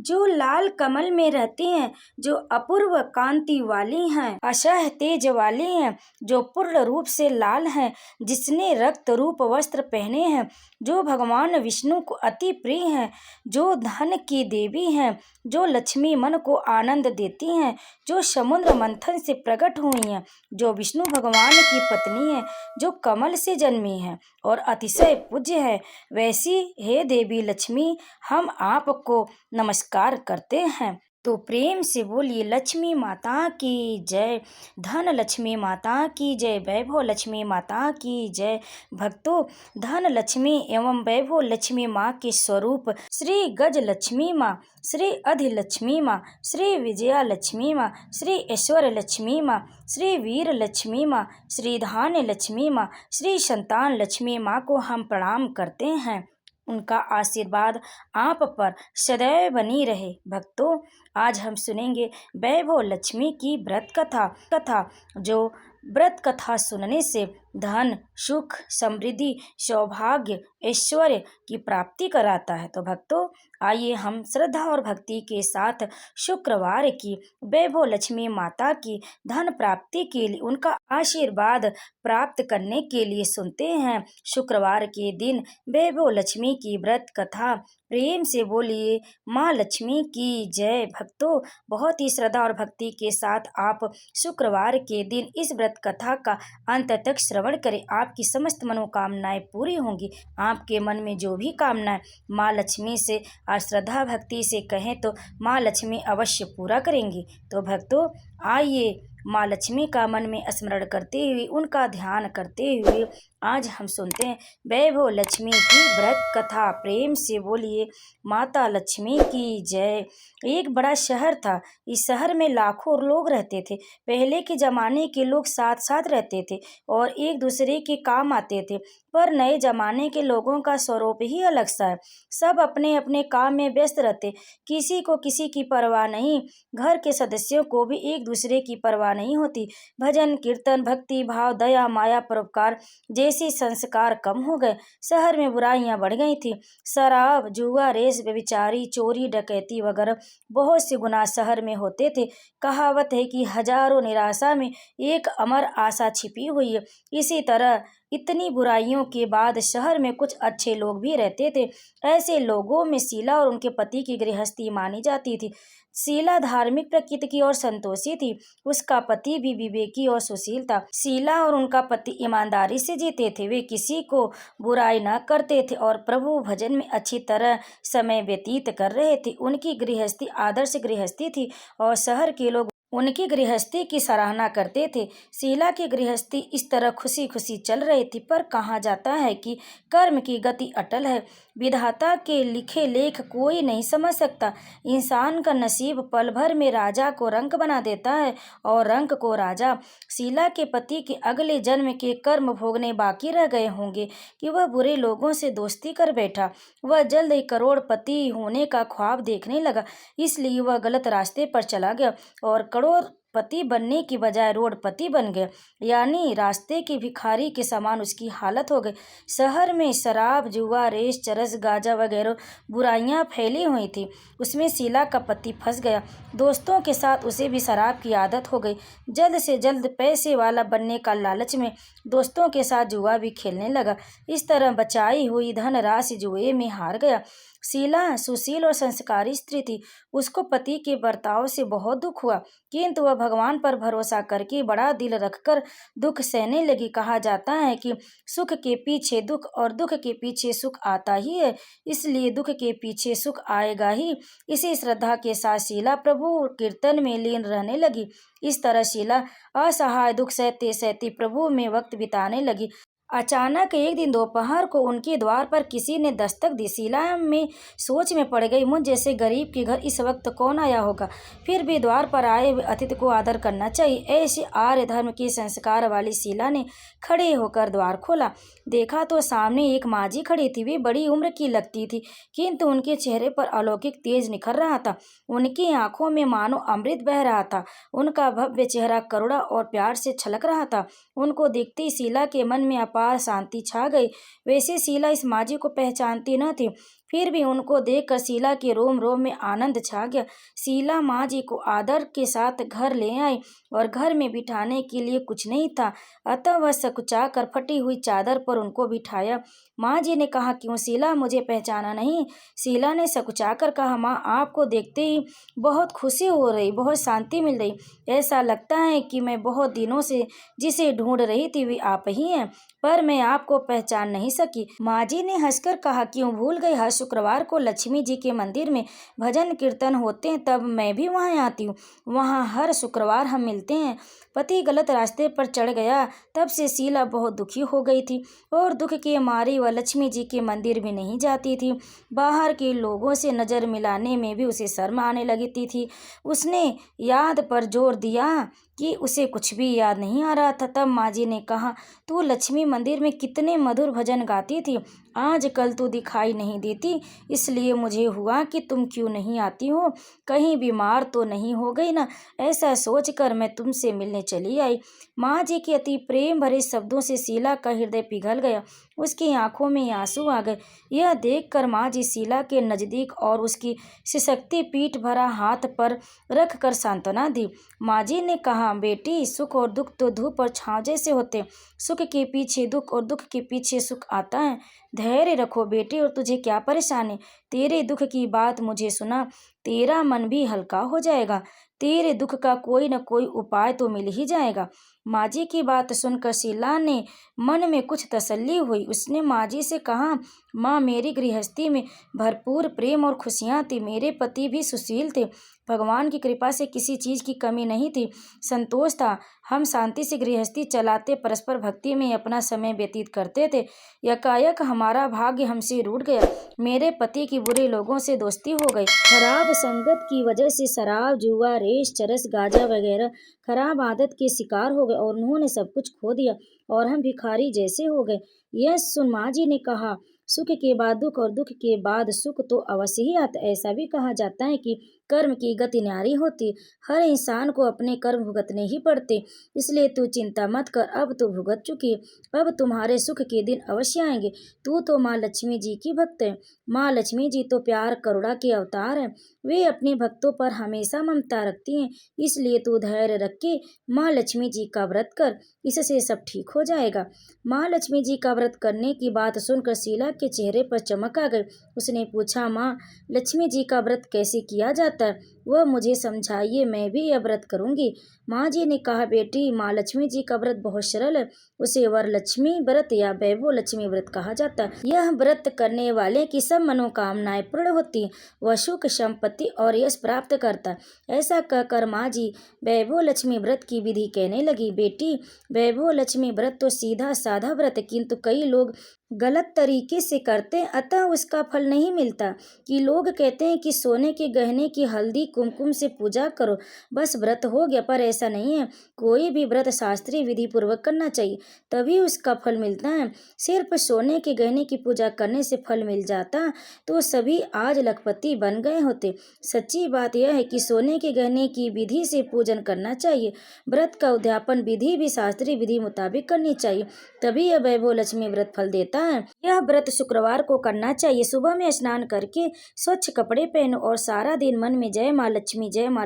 जो लाल कमल में रहती हैं, जो अपूर्व कांति वाली हैं, अशह तेज वाली हैं, जो पूर्ण रूप से लाल हैं, जिसने रक्त रूप वस्त्र पहने हैं, जो भगवान विष्णु को अति प्रिय हैं, जो धन की देवी हैं, जो लक्ष्मी मन को आनंद देती हैं, जो समुद्र मंथन से प्रकट हुई हैं, जो विष्णु भगवान की पत्नी है, जो कमल से जन्मी है और अतिशय पूज्य है, वैसी हे देवी लक्ष्मी हम आपको नमस्कार करते हैं। तो प्रेम से बोलिए लक्ष्मी माता की जय, धन लक्ष्मी माता की जय, वैभव लक्ष्मी माता की जय। भक्तों, धन लक्ष्मी एवं वैभव लक्ष्मी माँ के स्वरूप श्री गज लक्ष्मी माँ, श्री अधि लक्ष्मी माँ, श्री विजया लक्ष्मी माँ, श्री ऐश्वर्य लक्ष्मी माँ, श्री वीर लक्ष्मी माँ, श्री धान्य लक्ष्मी माँ, श्री संतान लक्ष्मी माँ को हम प्रणाम करते हैं। उनका आशीर्वाद आप पर सदैव बनी रहे। भक्तों, आज हम सुनेंगे वैभव लक्ष्मी की व्रत कथा जो व्रत कथा सुनने से धन, सुख, समृद्धि, सौभाग्य, ऐश्वर्य की प्राप्ति कराता है। तो भक्तों, आइए हम श्रद्धा और भक्ति के साथ शुक्रवार की वैभव लक्ष्मी माता की धन प्राप्ति के लिए, उनका आशीर्वाद प्राप्त करने के लिए सुनते हैं शुक्रवार के दिन वैभव लक्ष्मी की व्रत कथा। प्रेम से बोलिए माँ लक्ष्मी की जय। भक्तों, बहुत ही श्रद्धा और भक्ति के साथ आप शुक्रवार के दिन इस व्रत कथा का अंत तक श्रवण करें। आपकी समस्त मनोकामनाएं पूरी होंगी। आपके मन में जो भी कामनाएं माँ लक्ष्मी से श्रद्धा भक्ति से कहें तो माँ लक्ष्मी अवश्य पूरा करेंगी। तो भक्तों, आइए माँ लक्ष्मी का मन में स्मरण करते हुए, उनका ध्यान करते हुए आज हम सुनते हैं वैभव लक्ष्मी की व्रत कथा। प्रेम से बोलिए माता लक्ष्मी की जय। एक बड़ा शहर था। इस शहर में लाखों लोग रहते थे। पहले के जमाने के लोग साथ साथ रहते थे और एक दूसरे के काम आते थे, पर नए जमाने के लोगों का स्वरूप ही अलग सा है। सब अपने अपने काम में व्यस्त रहते, किसी को किसी की परवाह नहीं। घर के सदस्यों को भी एक दूसरे की परवाह नहीं होती। भजन कीर्तन, भक्ति भाव, दया माया, परोपकार जैसे संस्कार कम हो गए। शहर में बुराइयां बढ़ गई थी। शराब, जुआ, रेस, व्यभिचारी, चोरी, डकैती वगैरह बहुत से गुनाह शहर में होते थे। कहावत है कि हजारों निराशा में एक अमर आशा छिपी हुई है। इसी तरह इतनी बुराइयों के बाद शहर में कुछ अच्छे लोग भी रहते थे। ऐसे लोगों में शीला और उनके पति की गृहस्थी मानी जाती थी। शीला धार्मिक प्रकृति की और संतोषी थी। उसका पति भी विवेकी और सुशील था। शीला और उनका पति ईमानदारी से जीते थे। वे किसी को बुराई न करते थे और प्रभु भजन में अच्छी तरह समय व्यतीत कर रहे थे। उनकी गृहस्थी आदर्श गृहस्थी थी और शहर के लोग उनकी गृहस्थी की सराहना करते थे। शीला की गृहस्थी इस तरह खुशी खुशी चल रही थी, पर कहा जाता है कि कर्म की गति अटल है। विधाता के लिखे लेख कोई नहीं समझ सकता। इंसान का नसीब पल भर में राजा को रंक बना देता है और रंक को राजा। शीला के पति के अगले जन्म के कर्म भोगने बाकी रह गए होंगे कि वह बुरे लोगों से दोस्ती कर बैठा। वह जल्द ही करोड़पति होने का ख्वाब देखने लगा, इसलिए वह गलत रास्ते पर चला गया और करोड़पति बनने की बजाय रोडपति बन गया, यानी रास्ते के भिखारी के समान उसकी हालत हो गई। शहर में शराब, जुआ, रेस, चरस, गांजा वगैरह बुराइयां फैली हुई थी। उसमें शीला का पति फंस गया। दोस्तों के साथ उसे भी शराब की आदत हो गई। जल्द से जल्द पैसे वाला बनने का लालच में दोस्तों के साथ जुआ भी खेलने लगा। इस तरह बचाई हुई धनराशि जुए में हार गया। शीला सुशील और संस्कारी स्त्री थी। उसको पति के बर्ताव से बहुत दुख हुआ, किंतु वह भगवान पर भरोसा करके बड़ा दिल रखकर दुख सहने लगी। कहा जाता है कि सुख के पीछे दुख और दुख के पीछे सुख आता ही है, इसलिए दुख के पीछे सुख आएगा ही। इसी श्रद्धा के साथ शीला प्रभु कीर्तन में लीन रहने लगी। इस तरह शीला असहाय दुख सहते सहते प्रभु में वक्त बिताने लगी। अचानक एक दिन दोपहर को उनके द्वार पर किसी ने दस्तक दी। शीला में सोच में पड़ गई, मुझ जैसे गरीब के घर इस वक्त कौन आया होगा। फिर भी द्वार पर आए हुए अतिथि को आदर करना चाहिए। ऐसे आर्य धर्म के संस्कार वाली शीला ने खड़े होकर द्वार खोला। देखा तो सामने एक माँझी खड़ी थी। वे बड़ी उम्र की लगती थी, किंतु उनके चेहरे पर अलौकिक तेज निखर रहा था। उनकी आंखों में मानो अमृत बह रहा था। उनका भव्य चेहरा करुणा और प्यार से छलक रहा था। उनको देखते ही शीला के मन में अपार शांति छा गई। वैसे शीला इस माँझी को पहचानती न थी। फिर भी उनको देखकर शीला के रोम रोम में आनंद छा गया। शीला माँ जी को आदर के साथ घर ले आई और घर में बिठाने के लिए कुछ नहीं था, अतः वह सकुचाकर फटी हुई चादर पर उनको बिठाया। माँ जी ने कहा, क्यों शीला, मुझे पहचाना नहीं? शीला ने सकुचाकर कहा, माँ, आपको देखते ही बहुत खुशी हो रही, बहुत शांति मिल रही। ऐसा लगता है कि मैं बहुत दिनों से जिसे ढूंढ रही थी वे आप ही हैं, पर मैं आपको पहचान नहीं सकी। माँ जी ने हंसकर कहा, क्यों भूल गई? हर शुक्रवार को लक्ष्मी जी के मंदिर में भजन कीर्तन होते हैं, तब मैं भी वहाँ आती हूँ। वहाँ हर शुक्रवार हम मिलते हैं। पति गलत रास्ते पर चढ़ गया, तब से शीला बहुत दुखी हो गई थी और दुख के मारे वह लक्ष्मी जी के मंदिर भी नहीं जाती थी। बाहर के लोगों से नज़र मिलाने में भी उसे शर्म आने लगती थी। उसने याद पर जोर दिया कि उसे कुछ भी याद नहीं आ रहा था। तब माँ जी ने कहा, तू लक्ष्मी मंदिर में कितने मधुर भजन गाती थी, आजकल तू दिखाई नहीं देती, इसलिए मुझे हुआ कि तुम क्यों नहीं आती हो, कहीं बीमार तो नहीं हो गई ना? ऐसा सोचकर मैं तुमसे मिलने चली आई। माँ जी के अति प्रेम भरे शब्दों से शीला का हृदय पिघल गया, उसकी आंखों में आंसू आ गए। यह देखकर माँ जी शीला के नज़दीक और उसकी सिसकती पीठ भरा हाथ पर रख कर सांत्वना दी। माँ जी ने कहा, बेटी, सुख और दुख तो धूप और छाँव जैसे होते, सुख के पीछे दुख और दुख के पीछे सुख आता है। धैर्य रखो बेटी, और तुझे क्या परेशानी? तेरे दुख की बात मुझे सुना, तेरा मन भी हल्का हो जाएगा, तेरे दुख का कोई न कोई उपाय तो मिल ही जाएगा। माँ जी की बात सुनकर शीला ने मन में कुछ तसल्ली हुई। उसने माँ जी से कहा, माँ, मेरी गृहस्थी में भरपूर प्रेम और खुशियाँ थी, मेरे पति भी सुशील थे, भगवान की कृपा से किसी चीज़ की कमी नहीं थी, संतोष था। हम शांति से गृहस्थी चलाते, परस्पर भक्ति में अपना समय व्यतीत करते थे। यकायक हमारा भाग्य हमसे रूठ गया, मेरे पति की बुरे लोगों से दोस्ती हो गई। खराब संगत की वजह से शराब, जुआ, रेस, चरस, गांजा वगैरह खराब आदत के शिकार हो गए और उन्होंने सब कुछ खो दिया और हम भिखारी जैसे हो गए। यह सुन माँ जी ने कहा, सुख के बाद दुख और दुख के बाद सुख तो अवश्य ही आता। ऐसा भी कहा जाता है कि कर्म की गति न्यारी होती, हर इंसान को अपने कर्म भुगतने ही पड़ते, इसलिए तू चिंता मत कर, अब तो भुगत चुकी, अब तुम्हारे सुख के दिन अवश्य आएंगे। तू तो माँ लक्ष्मी जी की भक्त है। माँ लक्ष्मी जी तो प्यार करुणा के अवतार है, वे अपने भक्तों पर हमेशा ममता रखती हैं, इसलिए तू धैर्य रख के माँ लक्ष्मी जी का व्रत कर, इससे सब ठीक हो जाएगा। माँ लक्ष्मी जी का व्रत करने की बात सुनकर शीला के चेहरे पर चमक आ गई। उसने पूछा, माँ, लक्ष्मी जी का व्रत कैसे किया जाता है, वह मुझे समझाइए, मैं भी यह व्रत करूँगी। माँ जी ने कहा, बेटी, माँ लक्ष्मी जी का व्रत बहुत सरल है, उसे वरलक्ष्मी व्रत या वैभव लक्ष्मी व्रत कहा जाता है। यह व्रत करने वाले की सब मनोकामनाएं पूर्ण होती हैं, वह सुख, संपत्ति और यश प्राप्त करता है। ऐसा कहकर माँ जी वैभव लक्ष्मी व्रत की विधि कहने लगी। बेटी, वैभव लक्ष्मी व्रत तो सीधा साधा व्रत है, किंतु कई लोग गलत तरीके से करते हैं, अतः उसका फल नहीं मिलता। कि लोग कहते हैं कि सोने के गहने की हल्दी कुमकुम से पूजा करो, बस व्रत हो गया, पर ऐसा नहीं है। कोई भी व्रत शास्त्रीय विधि पूर्वक करना चाहिए, तभी उसका फल मिलता है। सिर्फ सोने के गहने की पूजा करने से फल मिल जाता तो सभी आज लखपति बन गए होते। सच्ची बात यह है कि सोने के गहने की विधि से पूजन करना चाहिए। व्रत का उद्यापन विधि भी शास्त्रीय विधि मुताबिक करनी चाहिए, तभी यह वैभव लक्ष्मी व्रत फल देता है। यह व्रत शुक्रवार को करना चाहिए। सुबह में स्नान करके स्वच्छ कपड़े पहनो और सारा दिन मन में जय माँ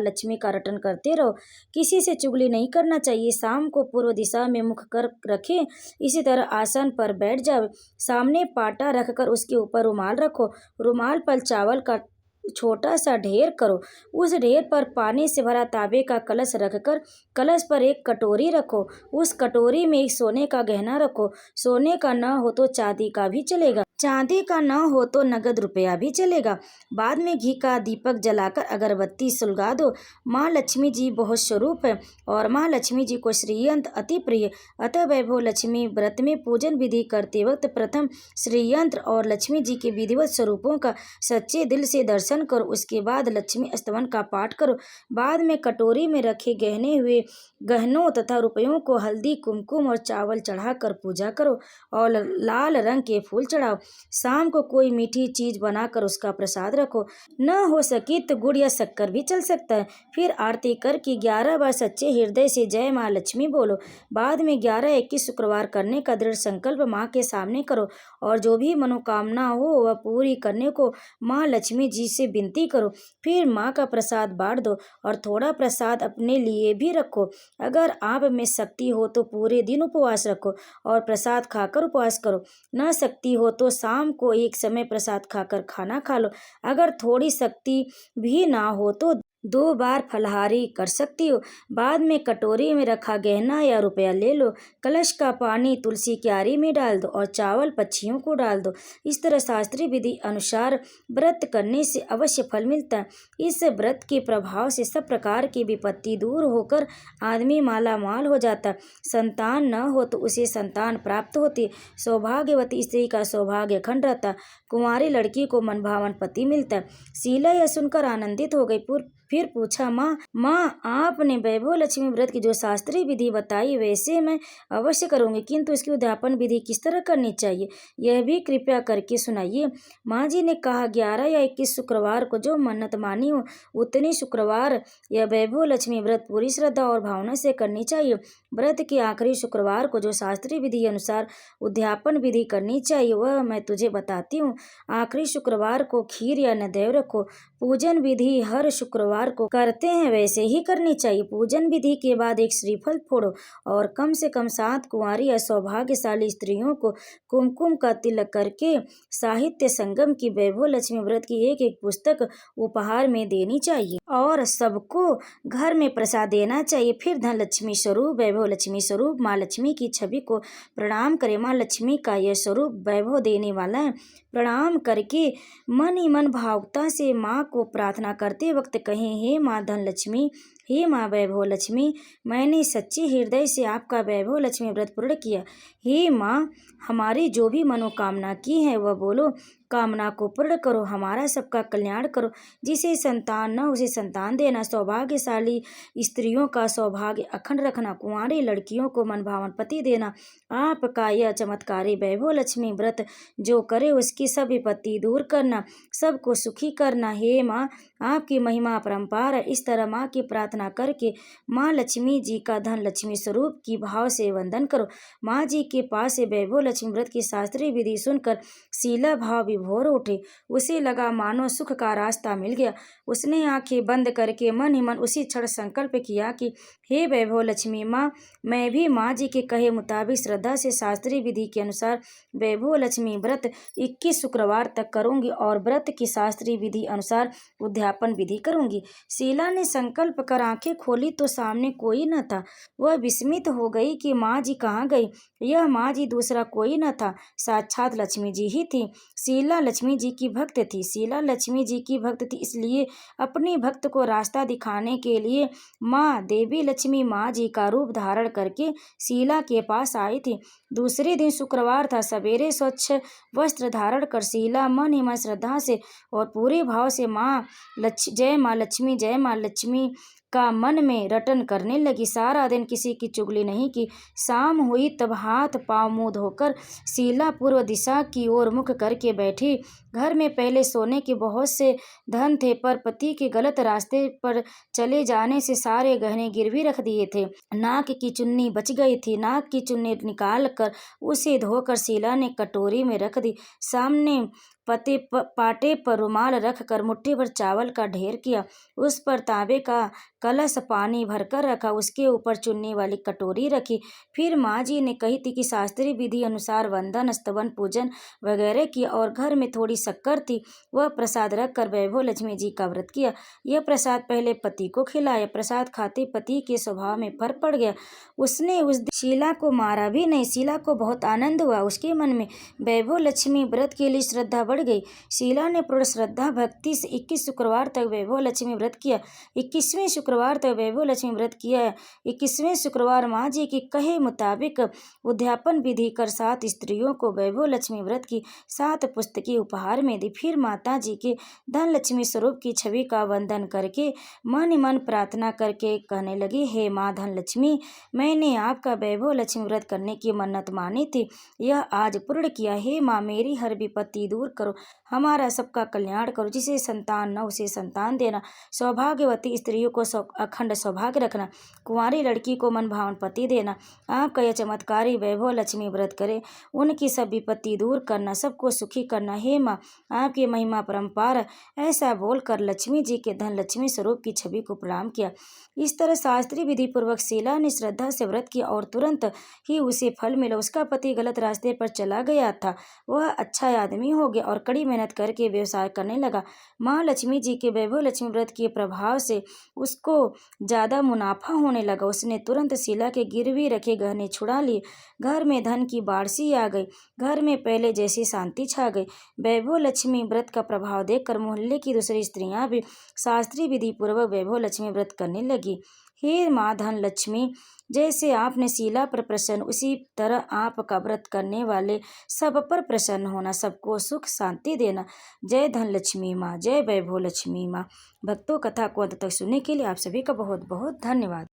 लक्ष्मी का रटन करते रहो। किसी से चुगली नहीं करना चाहिए। शाम को पूर्व दिशा में मुख कर रखे, इसी तरह आसन पर बैठ जाओ। सामने पाटा रखकर उसके ऊपर रुमाल रखो, रुमाल पर चावल का छोटा सा ढेर करो, उस ढेर पर पानी से भरा तांबे का कलश रखकर कलश पर एक कटोरी रखो, उस कटोरी में एक सोने का गहना रखो। सोने का न हो तो चांदी का भी चलेगा, चांदी का न हो तो नगद रुपया भी चलेगा। बाद में घी का दीपक जलाकर अगरबत्ती सुलगा दो। माँ लक्ष्मी जी बहुत स्वरूप है और माँ लक्ष्मी जी को श्रीयंत्र अति प्रिय, अतः वैभव लक्ष्मी व्रत में पूजन विधि करते वक्त प्रथम श्रीयंत्र और लक्ष्मी जी के विधिवत स्वरूपों का सच्चे दिल से दर्शन दर्शन करो। उसके बाद लक्ष्मी स्तवन का पाठ करो। बाद में कटोरी में रखे गहनों तथा रुपयों को हल्दी, कुमकुम और चावल चढ़ाकर पूजा करो और लाल रंग के फूल चढ़ाओ। शाम को कोई मीठी चीज बनाकर उसका प्रसाद रखो। न हो सके तो गुड़ या शक्कर भी चल सकता है। फिर आरती करके 11 बार सच्चे हृदय से जय माँ लक्ष्मी बोलो। बाद में 11-21 शुक्रवार करने का दृढ़ संकल्प माँ के सामने करो और जो भी मनोकामना हो वह पूरी करने को माँ लक्ष्मी जी से विनती करो। फिर माँ का प्रसाद बांट दो और थोड़ा प्रसाद अपने लिए भी रखो। अगर आप में शक्ति हो तो पूरे दिन उपवास रखो और प्रसाद खाकर उपवास करो। न शक्ति हो तो शाम को एक समय प्रसाद खाकर खाना खा लो। अगर थोड़ी शक्ति भी ना हो तो 2 बार फलाहारी कर सकती हो। बाद में कटोरी में रखा गहना या रुपया ले लो। कलश का पानी तुलसी क्यारी में डाल दो और चावल पक्षियों को डाल दो। इस तरह शास्त्रीय विधि अनुसार व्रत करने से अवश्य फल मिलता है। इस व्रत के प्रभाव से सब प्रकार की विपत्ति दूर होकर आदमी माला माल हो जाता है। संतान न हो तो उसे संतान प्राप्त होती है। सौभाग्यवती स्त्री का सौभाग्य अखंड रहता है। कुंवारी लड़की को मनभावन पति मिलता है। शीला यह सुनकर आनंदित हो गई। फिर पूछा, माँ आपने वैभव लक्ष्मी व्रत की जो शास्त्रीय विधि बताई वैसे मैं अवश्य करूँगी, किंतु इसकी उद्यापन विधि किस तरह करनी चाहिए यह भी कृपया करके सुनाइए। माँ जी ने कहा, 11 या 21 शुक्रवार को जो मन्नत मानी हो उतनी शुक्रवार यह वैभव लक्ष्मी व्रत पूरी श्रद्धा और भावना से करनी चाहिए। व्रत के आखिरी शुक्रवार को जो शास्त्रीय विधि अनुसार उद्यापन विधि करनी चाहिए वह मैं तुझे बताती हूँ। आखिरी शुक्रवार को खीर या नैवेद्य रखो। पूजन विधि हर शुक्रवार को करते हैं वैसे ही करनी चाहिए। पूजन विधि के बाद एक श्रीफल फोड़ो और कम से कम 7 कुंवारी या सौभाग्यशाली स्त्रियों को कुमकुम का तिलक करके साहित्य संगम की वैभव लक्ष्मी व्रत की एक पुस्तक उपहार में देनी चाहिए और सबको घर में प्रसाद देना चाहिए। फिर धन लक्ष्मी स्वरूप, वैभव लक्ष्मी स्वरूप माँ लक्ष्मी की छवि को प्रणाम करें। माँ लक्ष्मी का यह स्वरूप वैभव देने वाला है। प्रणाम करके मन ही मन भावुकता से माँ को प्रार्थना करते वक्त कहें, हे माँ धन लक्ष्मी, हे माँ वैभव लक्ष्मी, मैंने सच्चे हृदय से आपका वैभव लक्ष्मी व्रत पूर्ण किया। हे माँ, हमारी जो भी मनोकामना की है वह बोलो। कामना को पूर्ण करो। हमारा सबका कल्याण करो। जिसे संतान न उसे संतान देना। सौभाग्यशाली स्त्रियों का सौभाग्य अखंड रखना। कुंवारी लड़कियों को मनभावन पति देना। आपका यह चमत्कारी वैभव लक्ष्मी व्रत जो करे उसकी सब विपत्ति दूर करना, सबको सुखी करना। हे माँ, आपकी महिमा अपरंपार है। इस तरह माँ की प्रार्थना करके माँ लक्ष्मी जी का धन लक्ष्मी स्वरूप की भाव से वंदन करो। माँ जी के पास से वैभव लक्ष्मी व्रत की शास्त्रीय विधि सुनकर शीला भाव विभोर उठे। उसे लगा मानो सुख का रास्ता मिल गया। उसने आंखें बंद करके मन ही मन उसी क्षण संकल्प किया कि हे वैभव लक्ष्मी माँ, मैं भी माँ जी के कहे मुताबिक श्रद्धा से शास्त्रीय विधि के अनुसार वैभव लक्ष्मी व्रत 21 शुक्रवार तक करूंगी और व्रत की शास्त्रीय विधि अनुसार उद्यापन विधि करूंगी। शीला ने संकल्प कर आंखें खोली तो सामने कोई न था। वह विस्मित हो गई कि माँ जी कहाँ गई। यह माँ जी दूसरा कोई न था, साक्षात लक्ष्मी जी ही थी। शीला लक्ष्मी जी की भक्त थी। शीला लक्ष्मी जी की भक्त थी, इसलिए अपनी भक्त को रास्ता दिखाने के लिए माँ देवी लक्ष्मी माँ जी का रूप धारण करके शीला के पास आई थी। दूसरे दिन शुक्रवार था। सवेरे स्वच्छ वस्त्र धारण कर शीला मन ही मन श्रद्धा से और पूरे भाव से जय माँ लक्ष्मी, जय माँ लक्ष्मी का मन में रटन करने लगी। सारा दिन किसी की चुगली नहीं की। शाम हुई तब हाथ पांव मुंह धोकर शीला पूर्व दिशा की ओर मुख करके बैठी। घर में पहले सोने के बहुत से धन थे, पर पति के गलत रास्ते पर चले जाने से सारे गहने गिरवी रख दिए थे। नाक की चुन्नी बच गई थी। नाक की चुन्नी निकाल कर उसे धोकर शीला ने कटोरी में रख दी। सामने पाटे पर रुमाल रख कर मुट्ठी भर चावल का ढेर किया। उस पर तांबे का कलश पानी भरकर रखा। उसके ऊपर चुन्नी वाली कटोरी रखी। फिर माँ जी ने कही थी कि शास्त्रीय विधि अनुसार वंदन, स्तवन, पूजन वगैरह किया और घर में थोड़ी शक्कर थी, वह प्रसाद रख कर वैभव लक्ष्मी जी का व्रत किया। यह प्रसाद पहले पति को खिलाया। प्रसाद खाते पति के स्वभाव में फर्क पड़ गया। उसने उस दिन शीला को मारा भी नहीं। शीला को बहुत आनंद हुआ। उसके मन में वैभव लक्ष्मी व्रत के लिए श्रद्धा बढ़ गई। शीला ने पूर्ण श्रद्धा भक्ति से 21 शुक्रवार तक वैभव लक्ष्मी व्रत किया। 21वें शुक्रवार तक वैभव लक्ष्मी व्रत किया। 21वें शुक्रवार माँ जी के कहे मुताबिक उद्यापन विधि कर 7 स्त्रियों को वैभव लक्ष्मी व्रत की 7 पुस्तकें उपहार में दी। फिर माता जी के धन लक्ष्मी स्वरूप की छवि का वंदन करके मन ही मन प्रार्थना करके कहने लगी, हे माँ धन लक्ष्मी, मैंने आपका वैभव लक्ष्मी व्रत करने की मन्नत मानी थी, यह आज पूर्ण किया। हे माँ, मेरी हर विपत्ति दूर करो, हमारा सबका कल्याण करो। जिसे संतान न उसे संतान देना, सौभाग्यवती स्त्रियों को अखंड सौभाग्य रखना, कुंवारी लड़की को मन भावन पति देना। आपका यह चमत्कारी वैभव लक्ष्मी व्रत करे, उनकी सब विपत्ति दूर करना, सबको सुखी करना। हे माँ, आपकी महिमा परम्पार है। ऐसा बोलकर लक्ष्मी जी के धन लक्ष्मी स्वरूप की छवि को प्रणाम किया। इस तरह शास्त्रीय विधि पूर्वक शीला ने श्रद्धा से व्रत किया और तुरंत ही उसे फल मिला। उसका पति गलत रास्ते पर चला गया था, वह अच्छा आदमी हो गया और कड़ी मेहनत करके व्यवसाय करने लगा। माँ लक्ष्मी जी के वैभव लक्ष्मी व्रत के प्रभाव से उसको ज्यादा मुनाफा होने लगा। उसने तुरंत शीला के गिरवी रखे गहने छुड़ा लिए। घर में धन की बाढ़-सी आ गई। घर में पहले जैसी शांति छा गई। वैभव लक्ष्मी व्रत का प्रभाव देखकर मोहल्ले की दूसरी स्त्रियां भी शास्त्रीय विधि पूर्वक वैभव लक्ष्मी व्रत करने लगी। हे माँ धन लक्ष्मी, जैसे आपने शीला पर प्रसन्न, उसी तरह आपका व्रत करने वाले सब पर प्रसन्न होना, सबको सुख शांति देना। जय धन लक्ष्मी माँ, जय वैभव लक्ष्मी माँ। भक्तों, कथा को अंत तक सुनने के लिए आप सभी का बहुत बहुत धन्यवाद।